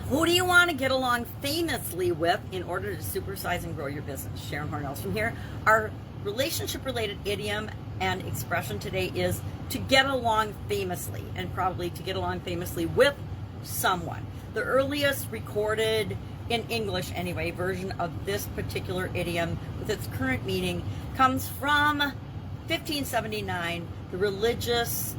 Who do you want to get along famously with in order to supersize and grow your business? Sharon Horne-Ellstrom here. Our relationship-related idiom and expression today is to get along famously, and probably to get along famously with someone. The earliest recorded, in English anyway, version of this particular idiom with its current meaning comes from 1579. The religious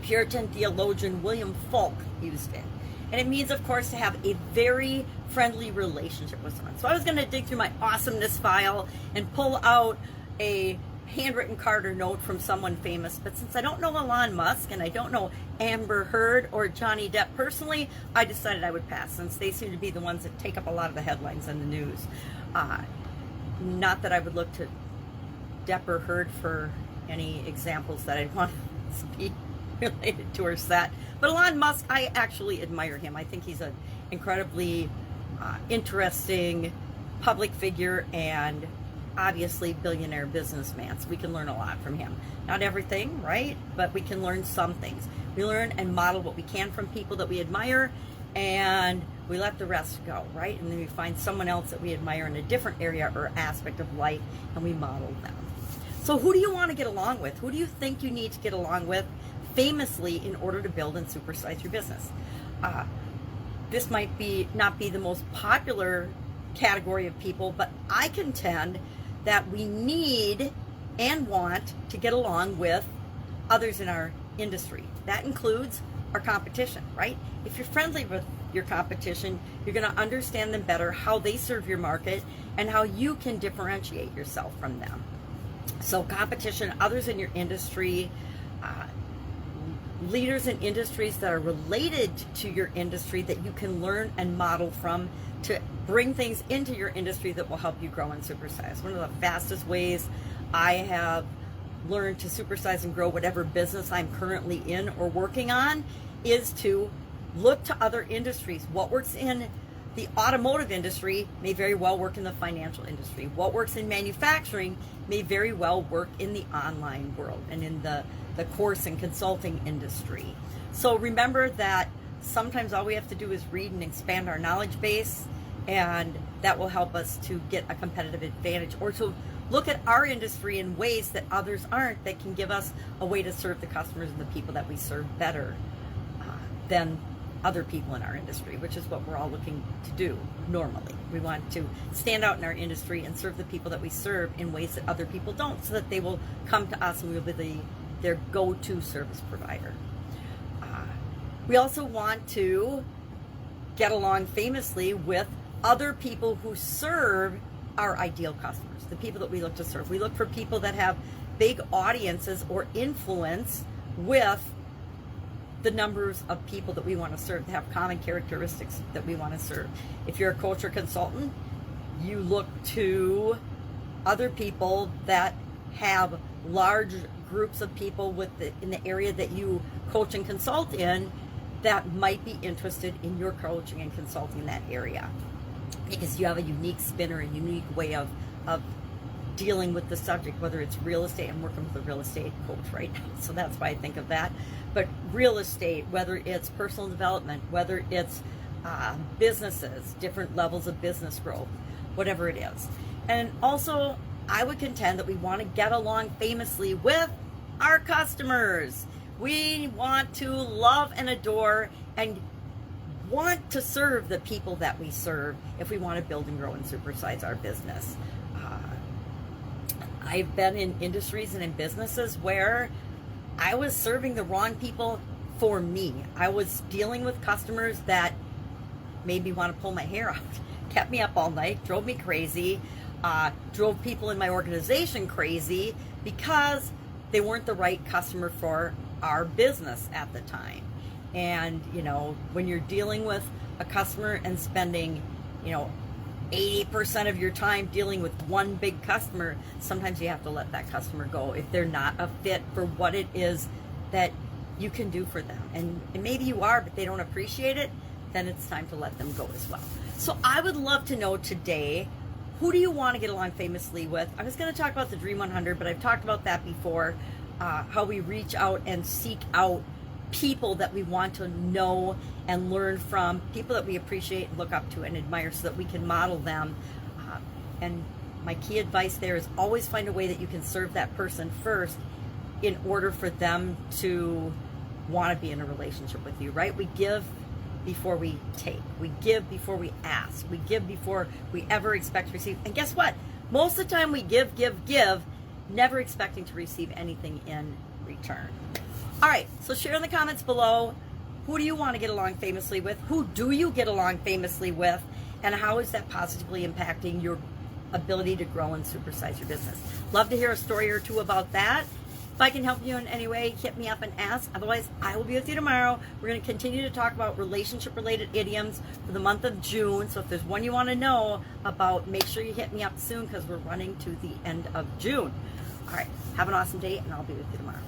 Puritan theologian William Fulk used it. And it means, of course, to have a very friendly relationship with someone. So I was going to dig through my awesomeness file and pull out a handwritten card or note from someone famous. But since I don't know Elon Musk and I don't know Amber Heard or Johnny Depp personally, I decided I would pass, since they seem to be the ones that take up a lot of the headlines in the news. Not that I would look to Depp or Heard for any examples that I'd want to speak related to her set. But Elon Musk, I actually admire him. I think he's an incredibly interesting public figure and obviously billionaire businessman. So we can learn a lot from him. Not everything, right? But we can learn some things. We learn and model what we can from people that we admire, and we let the rest go, right? And then we find someone else that we admire in a different area or aspect of life, and we model them. So who do you want to get along with? Who do you think you need to get along with famously in order to build and supersize your business? This might not be the most popular category of people, but I contend that we need and want to get along with others in our industry. That includes our competition, right? If you're friendly with your competition, you're going to understand them better, how they serve your market, and how you can differentiate yourself from them. So competition, others in your industry, leaders in industries that are related to your industry that you can learn and model from to bring things into your industry that will help you grow and supersize. One of the fastest ways I have learned to supersize and grow whatever business I'm currently in or working on is to look to other industries. What works in the automotive industry may very well work in the financial industry. What works in manufacturing may very well work in the online world and in the course and consulting industry. So remember that sometimes all we have to do is read and expand our knowledge base, and that will help us to get a competitive advantage, or to look at our industry in ways that others aren't, that can give us a way to serve the customers and the people that we serve better than other people in our industry, which is what we're all looking to do normally. We want to stand out in our industry and serve the people that we serve in ways that other people don't, so that they will come to us and we'll be their go-to service provider. We also want to get along famously with other people who serve our ideal customers, the people that we look to serve. We look for people that have big audiences or influence with the numbers of people that we want to serve, that have common characteristics that we want to serve. If you're a coach or consultant, you look to other people that have large groups of people in the area that you coach and consult in that might be interested in your coaching and consulting in that area, because you have a unique spin or a unique way of dealing with the subject, whether it's real estate. I'm working with a real estate coach right now, so that's why I think of that. But real estate, whether it's personal development, whether it's businesses, different levels of business growth, whatever it is. And also, I would contend that we want to get along famously with our customers. We want to love and adore and want to serve the people that we serve if we want to build and grow and supersize our business. I've been in industries and in businesses where I was serving the wrong people for me. I was dealing with customers that made me want to pull my hair out, kept me up all night, drove me crazy, drove people in my organization crazy because they weren't the right customer for our business at the time. And, when you're dealing with a customer and spending, 80% of your time dealing with one big customer, sometimes you have to let that customer go if they're not a fit for what it is that you can do for them. And maybe you are, but they don't appreciate it, then it's time to let them go as well. So I would love to know today, who do you want to get along famously with? I was going to talk about the Dream 100, but I've talked about that before, how we reach out and seek out people that we want to know and learn from, people that we appreciate and look up to and admire, so that we can model them. And my key advice there is always find a way that you can serve that person first in order for them to want to be in a relationship with you, right? We give before we take. We give before we ask. We give before we ever expect to receive. And guess what? Most of the time we give, never expecting to receive anything in return. All right, so share in the comments below, who do you want to get along famously with? Who do you get along famously with? And how is that positively impacting your ability to grow and supersize your business? Love to hear a story or two about that. If I can help you in any way, hit me up and ask. Otherwise, I will be with you tomorrow. We're going to continue to talk about relationship-related idioms for the month of June. So if there's one you want to know about, make sure you hit me up soon, because we're running to the end of June. All right, have an awesome day, and I'll be with you tomorrow.